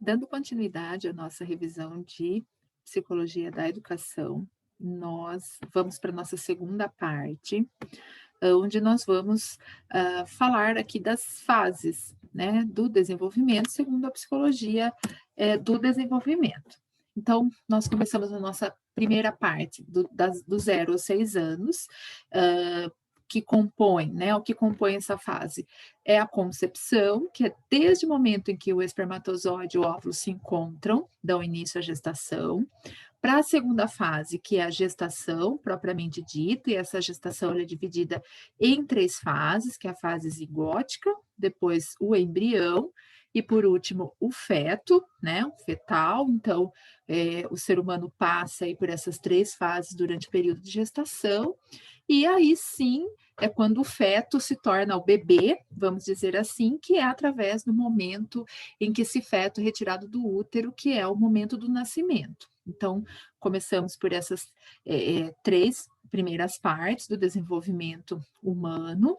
Dando continuidade à nossa revisão de psicologia da educação, nós vamos para a nossa segunda parte, onde nós vamos falar aqui das fases, né, do desenvolvimento, segundo a psicologia do desenvolvimento. Então, nós começamos a nossa primeira parte, do 0 aos 6 anos, que compõe, né, o que compõe essa fase é a concepção, que é desde o momento em que o espermatozoide e o óvulo se encontram, dão início à gestação, para a segunda fase, que é a gestação propriamente dita, e essa gestação ela é dividida em três fases, que é a fase zigótica, depois o embrião e por último o feto, né, o fetal. Então, o ser humano passa aí por essas três fases durante o período de gestação, e aí sim é quando o feto se torna o bebê, vamos dizer assim, que é através do momento em que esse feto é retirado do útero, que é o momento do nascimento. Então, começamos por essas três primeiras partes do desenvolvimento humano.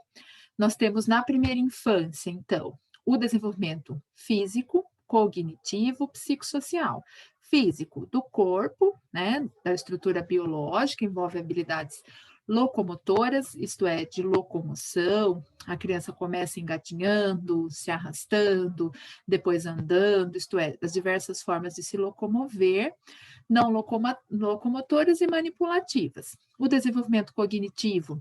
Nós temos na primeira infância, então, o desenvolvimento físico, cognitivo, psicossocial. Físico, do corpo, né, da estrutura biológica, envolve habilidades locomotoras, isto é, de locomoção. A criança começa engatinhando, se arrastando, depois andando, isto é, as diversas formas de se locomover, não locomotoras e manipulativas. O desenvolvimento cognitivo,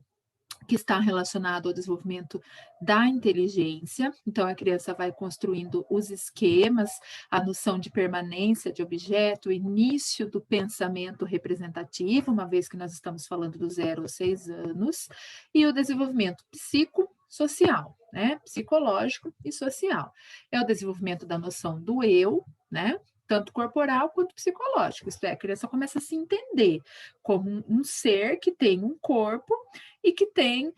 que está relacionado ao desenvolvimento da inteligência. Então, a criança vai construindo os esquemas, a noção de permanência de objeto, o início do pensamento representativo, uma vez que nós estamos falando do 0 aos 6 anos, e o desenvolvimento psicossocial, né? Psicológico e social. É o desenvolvimento da noção do eu, né? Tanto corporal quanto psicológico. Isto é, a criança começa a se entender como um ser que tem um corpo e que tem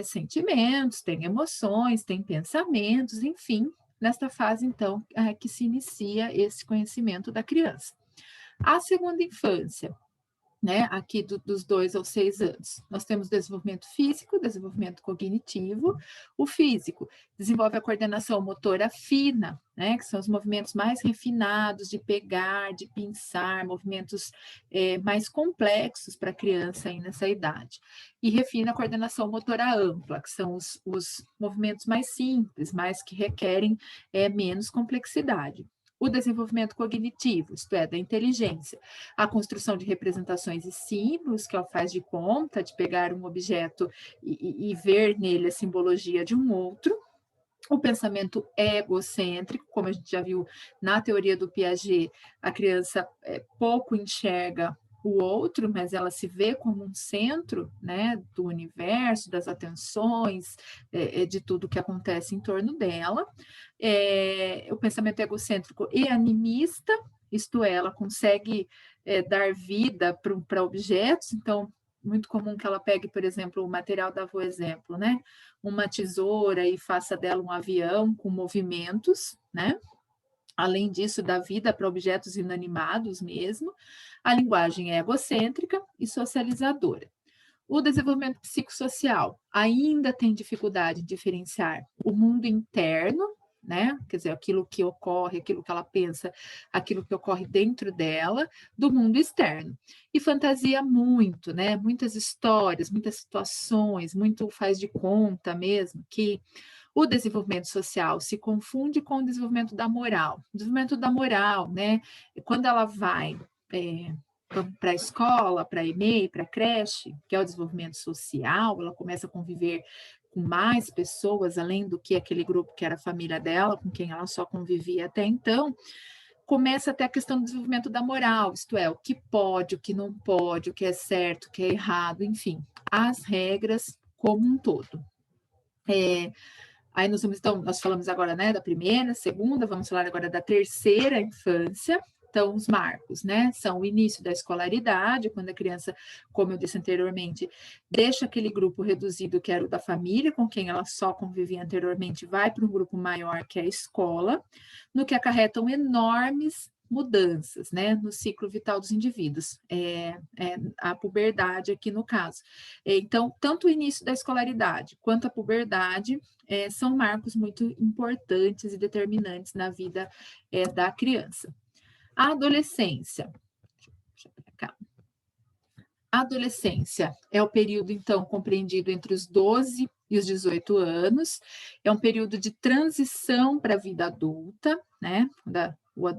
sentimentos, tem emoções, tem pensamentos, enfim, nesta fase, então, que se inicia esse conhecimento da criança. A segunda infância, né, aqui dos 2 aos 6 anos. Nós temos desenvolvimento físico, desenvolvimento cognitivo. O físico desenvolve a coordenação motora fina, né, que são os movimentos mais refinados de pegar, de pinçar, movimentos mais complexos para a criança aí nessa idade. E refina a coordenação motora ampla, que são os movimentos mais simples, mais que requerem menos complexidade. O desenvolvimento cognitivo, isto é, da inteligência, a construção de representações e símbolos, que é o faz de conta, de pegar um objeto e ver nele a simbologia de um outro. O pensamento egocêntrico, como a gente já viu na teoria do Piaget, a criança pouco enxerga o outro, mas ela se vê como um centro, né, do universo, das atenções, de tudo que acontece em torno dela. O pensamento egocêntrico e animista, isto é, ela consegue dar vida para objetos, então, muito comum que ela pegue, por exemplo, o material dava o exemplo, né? Uma tesoura e faça dela um avião com movimentos, né? Além disso, dá vida para objetos inanimados mesmo. A linguagem é egocêntrica e socializadora. O desenvolvimento psicossocial ainda tem dificuldade em diferenciar o mundo interno, né? Quer dizer, aquilo que ocorre, aquilo que ela pensa, aquilo que ocorre dentro dela, do mundo externo. E fantasia muito, né? Muitas histórias, muitas situações, muito faz de conta mesmo, que o desenvolvimento social se confunde com o desenvolvimento da moral. O desenvolvimento da moral, né? Quando ela vai para a escola, para a EMEI, para a creche, que é o desenvolvimento social, ela começa a conviver com mais pessoas, além do que aquele grupo que era a família dela, com quem ela só convivia até então, começa até a questão do desenvolvimento da moral, isto é, o que pode, o que não pode, o que é certo, o que é errado, enfim, as regras como um todo. Aí então, nós falamos agora, né, da primeira, segunda, vamos falar agora da terceira infância. Então, os marcos, né, são o início da escolaridade, quando a criança, como eu disse anteriormente, deixa aquele grupo reduzido que era o da família, com quem ela só convivia anteriormente, vai para um grupo maior, que é a escola, no que acarretam enormes mudanças, né, no ciclo vital dos indivíduos, a puberdade aqui no caso. Então, tanto o início da escolaridade quanto a puberdade são marcos muito importantes e determinantes na vida da criança. A adolescência, deixa eu ver cá. A adolescência é o período, então, compreendido entre os 12 e os 18 anos, é um período de transição para a vida adulta, né? Quando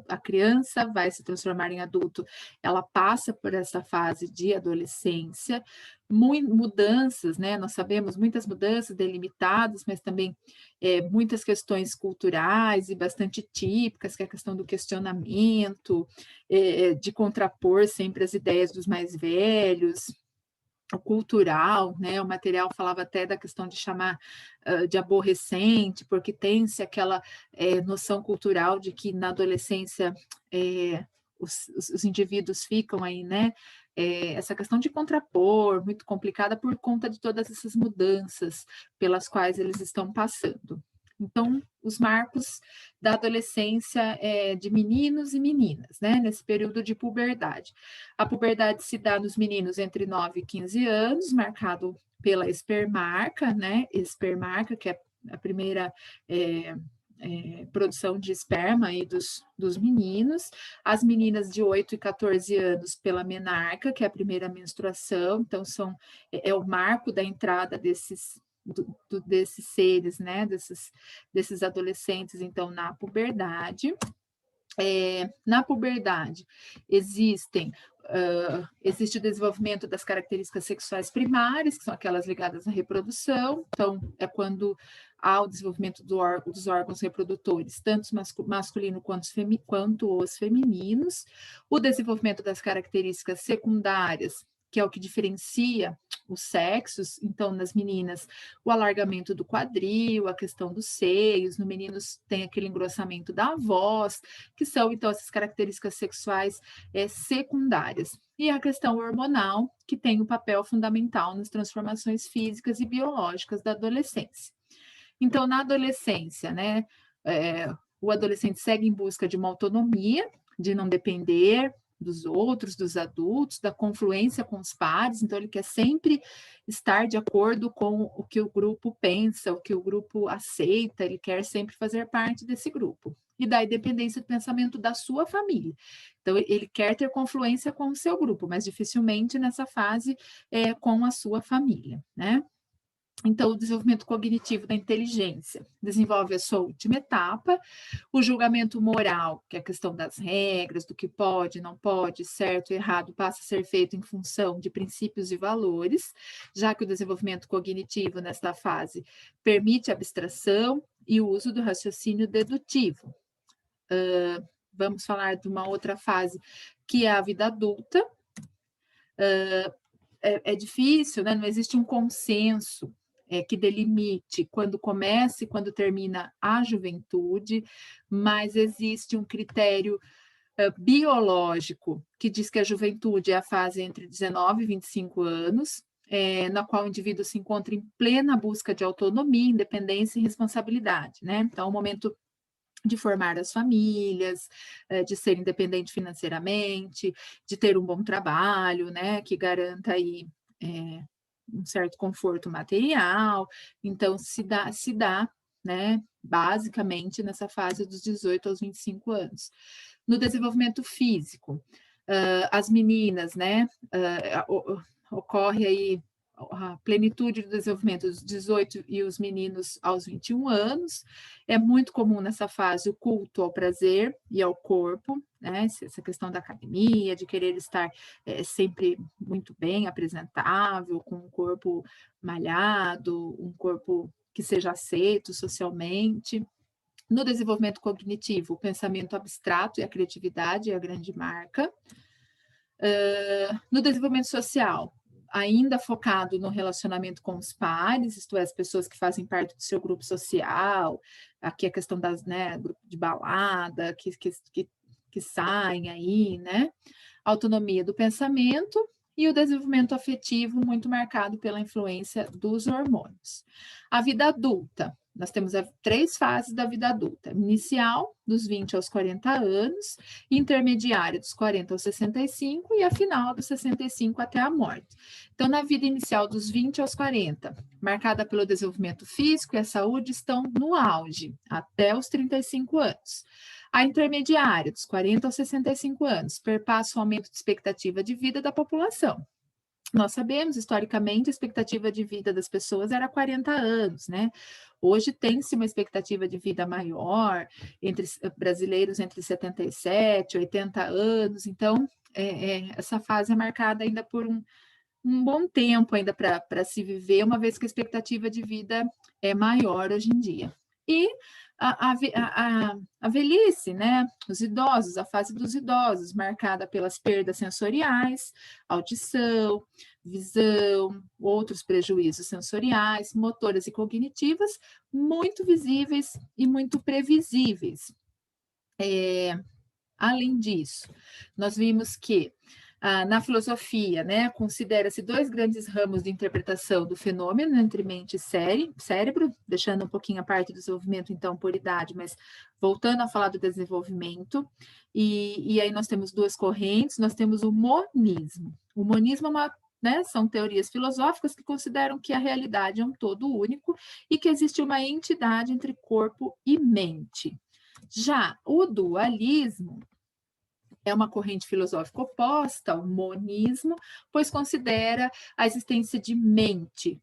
a criança vai se transformar em adulto, ela passa por essa fase de adolescência, mudanças, né? Nós sabemos muitas mudanças delimitadas, mas também muitas questões culturais e bastante típicas, que é a questão do questionamento, de contrapor sempre as ideias dos mais velhos, o cultural, né? O material falava até da questão de chamar de aborrecente, porque tem-se aquela noção cultural de que na adolescência os indivíduos ficam aí, né? Essa questão de contrapor, muito complicada por conta de todas essas mudanças pelas quais eles estão passando. Então, os marcos da adolescência de meninos e meninas, né? Nesse período de puberdade. A puberdade se dá nos meninos entre 9 e 15 anos, marcado pela espermarca, né? Espermarca, que é a primeira produção de esperma aí dos meninos. As meninas de 8 e 14 anos pela menarca, que é a primeira menstruação. Então, é o marco da entrada desses seres, né? Desses adolescentes, então, na puberdade. Na puberdade existe o desenvolvimento das características sexuais primárias, que são aquelas ligadas à reprodução. Então, é quando há o desenvolvimento dos órgãos reprodutores, tanto masculino quanto os femininos. O desenvolvimento das características secundárias, que é o que diferencia os sexos. Então, nas meninas, o alargamento do quadril, a questão dos seios, no meninos tem aquele engrossamento da voz, que são, então, essas características sexuais secundárias. E a questão hormonal, que tem um papel fundamental nas transformações físicas e biológicas da adolescência. Então, na adolescência, né, o adolescente segue em busca de uma autonomia, de não depender dos outros, dos adultos, da confluência com os pares, então ele quer sempre estar de acordo com o que o grupo pensa, o que o grupo aceita, ele quer sempre fazer parte desse grupo. E da independência do pensamento da sua família. Então, ele quer ter confluência com o seu grupo, mas dificilmente nessa fase com a sua família, né? Então, o desenvolvimento cognitivo da inteligência desenvolve a sua última etapa, o julgamento moral, que é a questão das regras, do que pode, não pode, certo, errado, passa a ser feito em função de princípios e valores, já que o desenvolvimento cognitivo nesta fase permite a abstração e o uso do raciocínio dedutivo. Vamos falar de uma outra fase, que é a vida adulta. É difícil, né? Não existe um consenso que delimite quando começa e quando termina a juventude, mas existe um critério biológico que diz que a juventude é a fase entre 19 e 25 anos, na qual o indivíduo se encontra em plena busca de autonomia, independência e responsabilidade, né? Então, é o momento de formar as famílias, de ser independente financeiramente, de ter um bom trabalho, né, que garanta aí um certo conforto material. Então, se dá, né, basicamente nessa fase dos 18 aos 25 anos. No desenvolvimento físico, as meninas, né, ocorre aí a plenitude do desenvolvimento dos 18 e os meninos aos 21 anos. É muito comum nessa fase o culto ao prazer e ao corpo, né? Essa questão da academia, de querer estar sempre muito bem apresentável, com um corpo malhado, um corpo que seja aceito socialmente. No desenvolvimento cognitivo, o pensamento abstrato e a criatividade é a grande marca. No desenvolvimento social, ainda focado no relacionamento com os pares, isto é, as pessoas que fazem parte do seu grupo social, aqui a questão das, né, grupo de balada, que saem aí, né? Autonomia do pensamento e o desenvolvimento afetivo muito marcado pela influência dos hormônios. A vida adulta, nós temos 3 fases da vida adulta: inicial, dos 20 aos 40 anos, intermediária, dos 40 aos 65, e a final, dos 65 até a morte. Então, na vida inicial, dos 20 aos 40, marcada pelo desenvolvimento físico e a saúde, estão no auge, até os 35 anos. A intermediária, dos 40 aos 65 anos, perpassa o aumento de expectativa de vida da população. Nós sabemos, historicamente, a expectativa de vida das pessoas era 40 anos, né? Hoje tem-se uma expectativa de vida maior, entre brasileiros entre 77 e 80 anos, então essa fase é marcada ainda por um bom tempo ainda para se viver, uma vez que a expectativa de vida é maior hoje em dia. E a velhice, né? Os idosos, a fase dos idosos, marcada pelas perdas sensoriais, audição, visão, outros prejuízos sensoriais, motoras e cognitivas, muito visíveis e muito previsíveis. Além disso, nós vimos que na filosofia, né, considera-se 2 grandes ramos de interpretação do fenômeno, entre mente e cérebro, deixando um pouquinho a parte do desenvolvimento, então, por idade, mas voltando a falar do desenvolvimento, e aí nós temos 2 correntes, nós temos o monismo. O monismo é são teorias filosóficas que consideram que a realidade é um todo único e que existe uma entidade entre corpo e mente. Já o dualismo é uma corrente filosófica oposta ao monismo, pois considera a existência de mente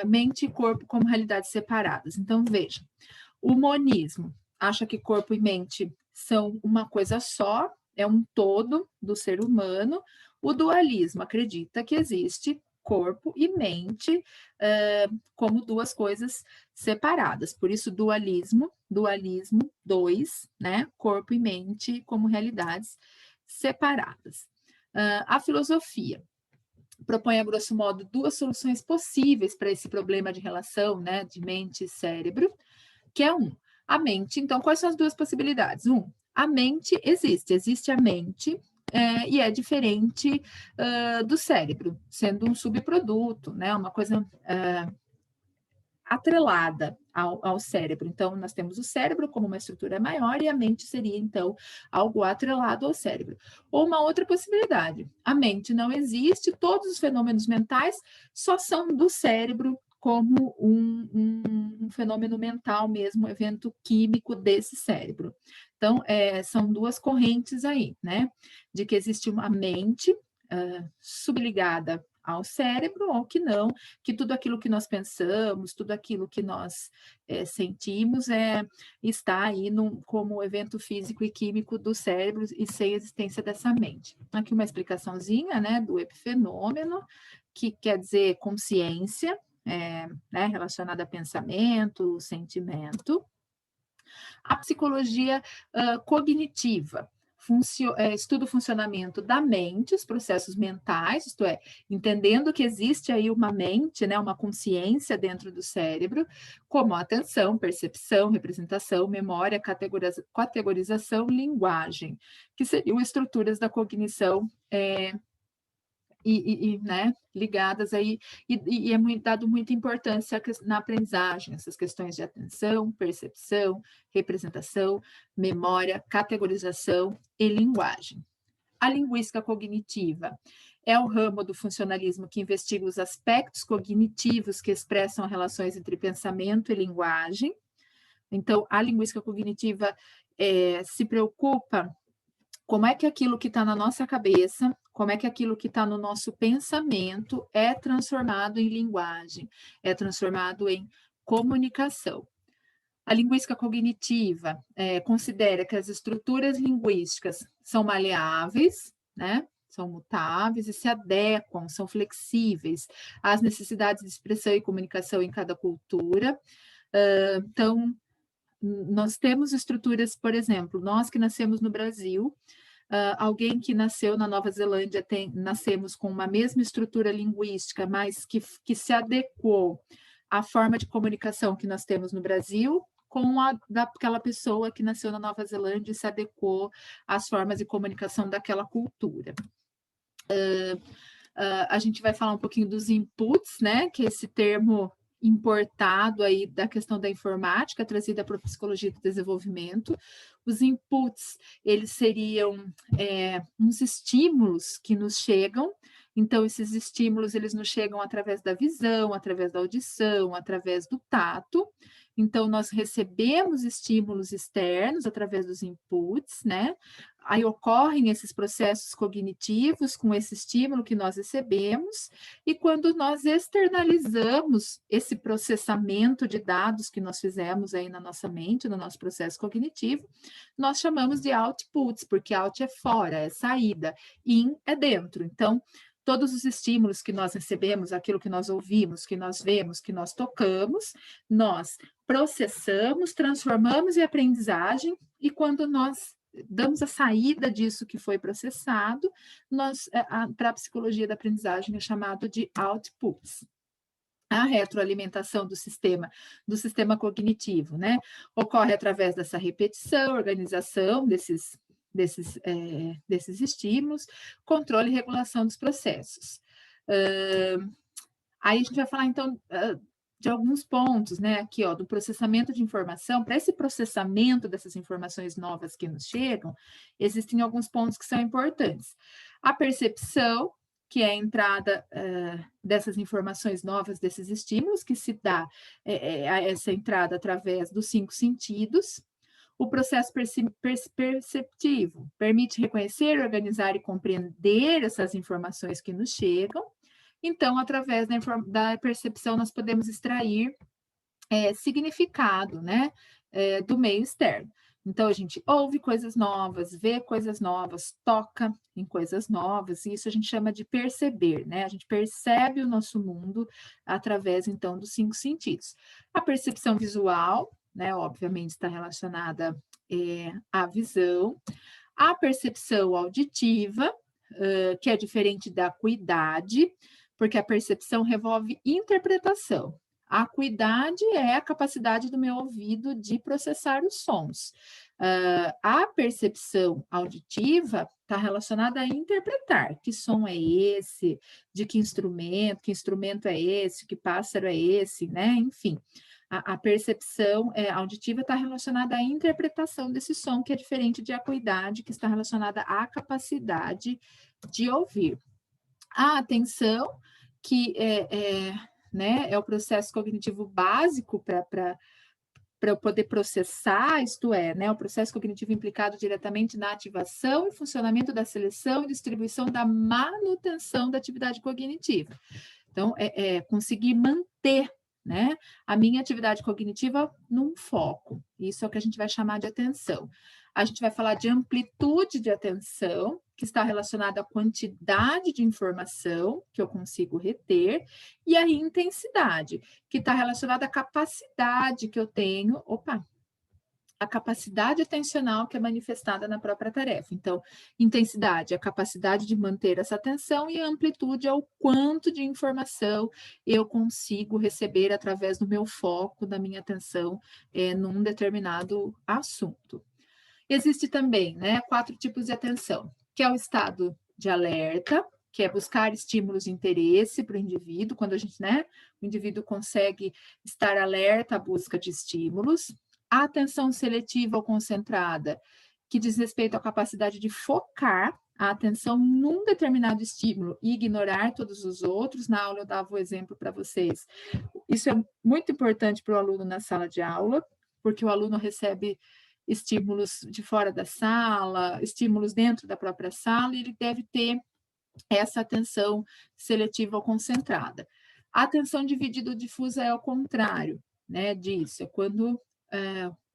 mente e corpo como realidades separadas. Então, veja, o monismo acha que corpo e mente são uma coisa só, é um todo do ser humano. O dualismo acredita que existe corpo e mente como 2 coisas separadas. Por isso, dualismo 2, né? Corpo e mente como realidades separadas. A filosofia propõe, a grosso modo, 2 soluções possíveis para esse problema de relação, né, de mente e cérebro, que é a mente. Então, quais são as 2 possibilidades? A mente existe a mente, e é diferente do cérebro, sendo um subproduto, né, uma coisa atrelada ao cérebro. Então, nós temos o cérebro como uma estrutura maior e a mente seria, então, algo atrelado ao cérebro. Ou uma outra possibilidade: a mente não existe, todos os fenômenos mentais só são do cérebro, como um fenômeno mental mesmo, um evento químico desse cérebro. Então, são 2 correntes aí, né? De que existe uma mente subligada ao cérebro, ou que não, que tudo aquilo que nós pensamos, tudo aquilo que nós sentimos está aí como evento físico e químico do cérebro e sem existência dessa mente. Aqui uma explicaçãozinha, né, do epifenômeno, que quer dizer consciência, né, relacionada a pensamento, sentimento. A psicologia cognitiva estuda o funcionamento da mente, os processos mentais, isto é, entendendo que existe aí uma mente, né, uma consciência dentro do cérebro, como a atenção, percepção, representação, memória, categorização, linguagem, que seriam estruturas da cognição né, ligadas aí, e é dado muita importância na aprendizagem, essas questões de atenção, percepção, representação, memória, categorização e linguagem. A linguística cognitiva é o ramo do funcionalismo que investiga os aspectos cognitivos que expressam relações entre pensamento e linguagem. Então, a linguística cognitiva se preocupa como é que aquilo que está na nossa cabeça, como é que aquilo que está no nosso pensamento é transformado em linguagem, é transformado em comunicação. A linguística cognitiva considera que as estruturas linguísticas são maleáveis, né? São mutáveis e se adequam, são flexíveis às necessidades de expressão e comunicação em cada cultura. Então, nós temos estruturas, por exemplo, nós que nascemos no Brasil, alguém que nasceu na Nova Zelândia, nascemos com uma mesma estrutura linguística, mas que se adequou à forma de comunicação que nós temos no Brasil, com a daquela pessoa que nasceu na Nova Zelândia e se adequou às formas de comunicação daquela cultura. A gente vai falar um pouquinho dos inputs, né? Que esse termo importado aí da questão da informática, trazida para a psicologia do desenvolvimento. Os inputs, eles seriam uns estímulos que nos chegam. Então, esses estímulos, eles nos chegam através da visão, através da audição, através do tato. Então, nós recebemos estímulos externos através dos inputs, né? Aí ocorrem esses processos cognitivos com esse estímulo que nós recebemos, e quando nós externalizamos esse processamento de dados que nós fizemos aí na nossa mente, no nosso processo cognitivo, nós chamamos de outputs, porque out é fora, é saída, in é dentro. Então, todos os estímulos que nós recebemos, aquilo que nós ouvimos, que nós vemos, que nós tocamos, nós processamos, transformamos em aprendizagem, e quando nós damos a saída disso que foi processado, para a psicologia da aprendizagem é chamado de outputs. A retroalimentação do sistema cognitivo, né? Ocorre através dessa repetição, organização desses estímulos, controle e regulação dos processos. Aí a gente vai falar, então, de alguns pontos, né, aqui, ó, do processamento de informação. Para esse processamento dessas informações novas que nos chegam, existem alguns pontos que são importantes. A percepção, que é a entrada dessas informações novas, desses estímulos, que se dá essa entrada através dos 5 sentidos. O processo perceptivo permite reconhecer, organizar e compreender essas informações que nos chegam. Então, através da percepção, nós podemos extrair significado, né, do meio externo. Então, a gente ouve coisas novas, vê coisas novas, toca em coisas novas, e isso a gente chama de perceber, né? A gente percebe o nosso mundo através, então, dos 5 sentidos. A percepção visual, né, obviamente, está relacionada à visão. A percepção auditiva, que é diferente da acuidade, porque a percepção envolve interpretação. A acuidade é a capacidade do meu ouvido de processar os sons. A percepção auditiva está relacionada a interpretar. Que som é esse? De que instrumento é esse? Que pássaro é esse? Né? Enfim, a percepção auditiva está relacionada à interpretação desse som, que é diferente de acuidade, que está relacionada à capacidade de ouvir. A atenção, que é o processo cognitivo básico para eu poder processar, isto é, né, o processo cognitivo implicado diretamente na ativação e funcionamento da seleção e distribuição da manutenção da atividade cognitiva. Então, conseguir manter, né, a minha atividade cognitiva num foco. Isso é o que a gente vai chamar de atenção. A gente vai falar de amplitude de atenção, que está relacionada à quantidade de informação que eu consigo reter, e a intensidade, que está relacionada à capacidade que eu tenho, a capacidade atencional que é manifestada na própria tarefa. Então, intensidade é a capacidade de manter essa atenção, e a amplitude é o quanto de informação eu consigo receber através do meu foco, da minha atenção num determinado assunto. Existe também, né, 4 tipos de atenção, que é o estado de alerta, que é buscar estímulos de interesse para o indivíduo, quando o indivíduo consegue estar alerta à busca de estímulos. A atenção seletiva ou concentrada, que diz respeito à capacidade de focar a atenção num determinado estímulo e ignorar todos os outros. Na aula eu dava o exemplo para vocês. Isso é muito importante para o aluno na sala de aula, porque o aluno recebe estímulos de fora da sala, estímulos dentro da própria sala, e ele deve ter essa atenção seletiva ou concentrada. A atenção dividida ou difusa é ao contrário, né, disso, é quando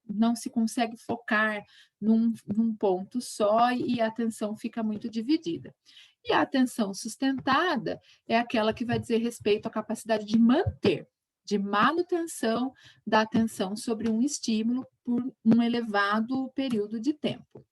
não se consegue focar num ponto só e a atenção fica muito dividida. E a atenção sustentada é aquela que vai dizer respeito à capacidade de manter, de manutenção da atenção sobre um estímulo por um elevado período de tempo.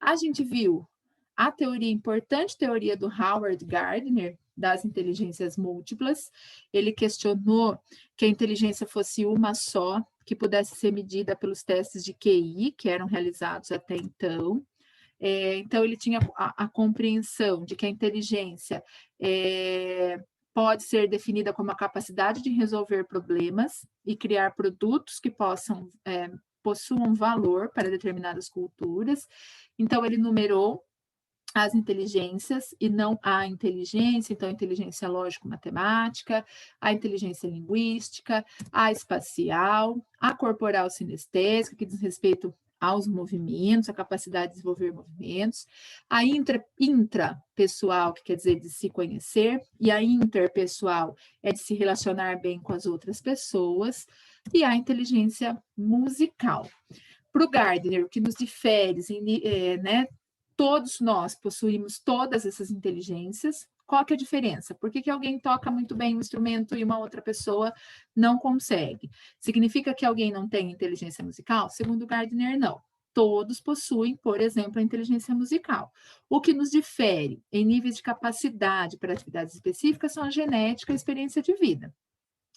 A gente viu a importante teoria do Howard Gardner, das inteligências múltiplas. Ele questionou que a inteligência fosse uma só, que pudesse ser medida pelos testes de QI, que eram realizados até então. Então, ele tinha a compreensão de que a inteligência pode ser definida como a capacidade de resolver problemas e criar produtos que possuam valor para determinadas culturas. Então, ele numerou as inteligências e não a inteligência, então, a inteligência lógico-matemática, a inteligência linguística, a espacial, a corporal sinestésica, que diz respeito aos movimentos, a capacidade de desenvolver movimentos, a intrapessoal, que quer dizer de se conhecer, e a interpessoal é de se relacionar bem com as outras pessoas, e a inteligência musical. Para o Gardner, o que nos difere, né, todos nós possuímos todas essas inteligências. Qual que é a diferença? Por que alguém toca muito bem um instrumento e uma outra pessoa não consegue? Significa que alguém não tem inteligência musical? Segundo Gardner, não. Todos possuem, por exemplo, a inteligência musical. O que nos difere em níveis de capacidade para atividades específicas são a genética e a experiência de vida.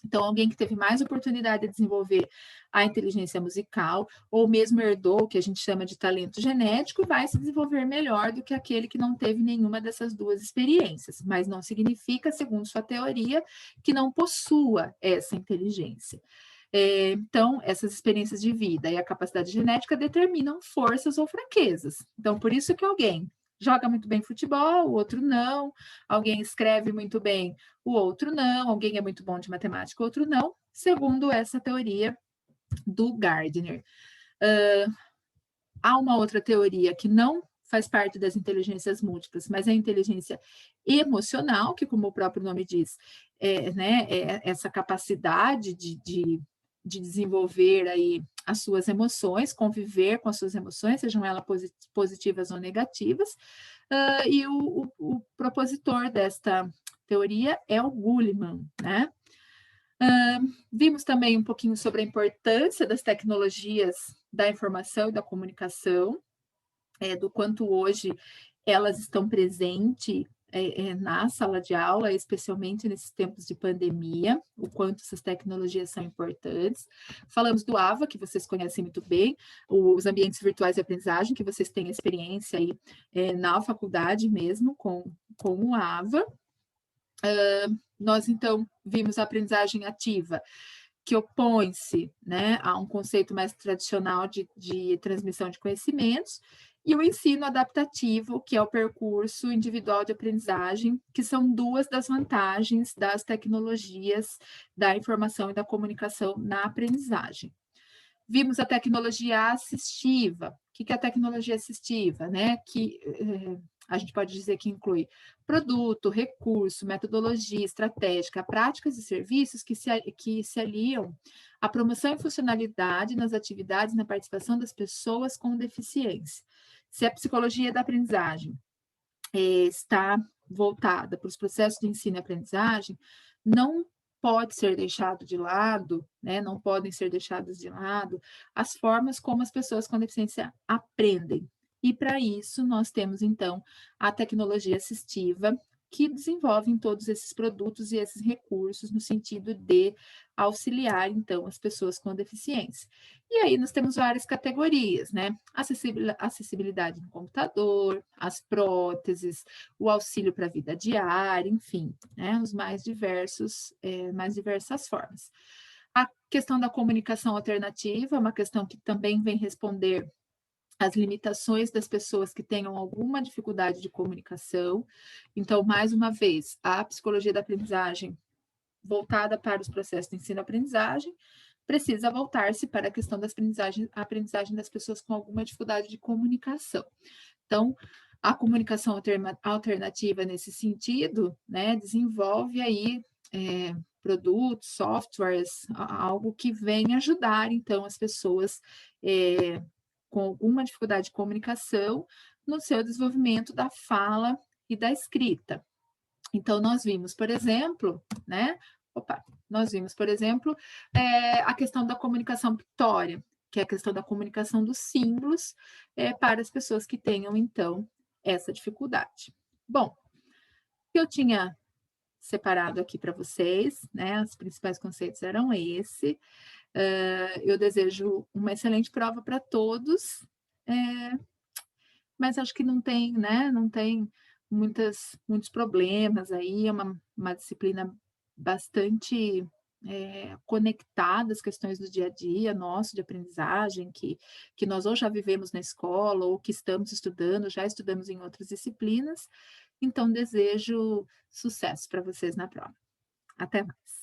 Então, alguém que teve mais oportunidade de desenvolver a inteligência musical, ou mesmo herdou, o que a gente chama de talento genético, vai se desenvolver melhor do que aquele que não teve nenhuma dessas duas experiências. Mas não significa, segundo sua teoria, que não possua essa inteligência. Então, essas experiências de vida e a capacidade genética determinam forças ou fraquezas. Então, por isso que alguém joga muito bem futebol, o outro não, alguém escreve muito bem, o outro não, alguém é muito bom de matemática, o outro não, segundo essa teoria do Gardner. Há uma outra teoria que não faz parte das inteligências múltiplas, mas é a inteligência emocional, que, como o próprio nome diz, é essa capacidade de desenvolver aí as suas emoções, conviver com as suas emoções, sejam elas positivas ou negativas, e o propositor desta teoria é o Goleman, né? Vimos também um pouquinho sobre a importância das tecnologias da informação e da comunicação, do quanto hoje elas estão presentes na sala de aula, especialmente nesses tempos de pandemia, o quanto essas tecnologias são importantes. Falamos do AVA, que vocês conhecem muito bem, os ambientes virtuais de aprendizagem, que vocês têm experiência aí na faculdade mesmo com o AVA. Nós, então, vimos a aprendizagem ativa, que opõe-se, né, a um conceito mais tradicional de transmissão de conhecimentos, e o ensino adaptativo, que é o percurso individual de aprendizagem, que são duas das vantagens das tecnologias da informação e da comunicação na aprendizagem. Vimos a tecnologia assistiva. O que é a tecnologia assistiva? Né? Que a gente pode dizer que inclui produto, recurso, metodologia, estratégia, práticas e serviços que se aliam à promoção e funcionalidade nas atividades e na participação das pessoas com deficiência. Se a psicologia da aprendizagem está voltada para os processos de ensino e aprendizagem, não pode ser deixado de lado, né? Não podem ser deixadas de lado as formas como as pessoas com deficiência aprendem. E para isso nós temos então a tecnologia assistiva, que desenvolvem todos esses produtos e esses recursos no sentido de auxiliar, então, as pessoas com deficiência. E aí nós temos várias categorias, né? Acessibilidade no computador, as próteses, o auxílio para a vida diária, enfim, né? Os mais diversas formas. A questão da comunicação alternativa é uma questão que também vem responder as limitações das pessoas que tenham alguma dificuldade de comunicação. Então, mais uma vez, a psicologia da aprendizagem voltada para os processos de ensino-aprendizagem precisa voltar-se para a questão da aprendizagem das pessoas com alguma dificuldade de comunicação. Então, a comunicação alternativa nesse sentido, né, desenvolve aí produtos, softwares, algo que vem ajudar, então, as pessoas com alguma dificuldade de comunicação no seu desenvolvimento da fala e da escrita. Então, nós vimos, por exemplo, né? Nós vimos, por exemplo, a questão da comunicação pictória, que é a questão da comunicação dos símbolos para as pessoas que tenham, então, essa dificuldade. Bom, eu tinha separado aqui para vocês, né? Os principais conceitos eram esse. Eu desejo uma excelente prova para todos, mas acho que não tem, né? Não tem muitos problemas aí, é uma disciplina bastante, conectada às questões do dia a dia nosso de aprendizagem, que nós ou já vivemos na escola ou que estamos estudando, já estudamos em outras disciplinas, então desejo sucesso para vocês na prova. Até mais.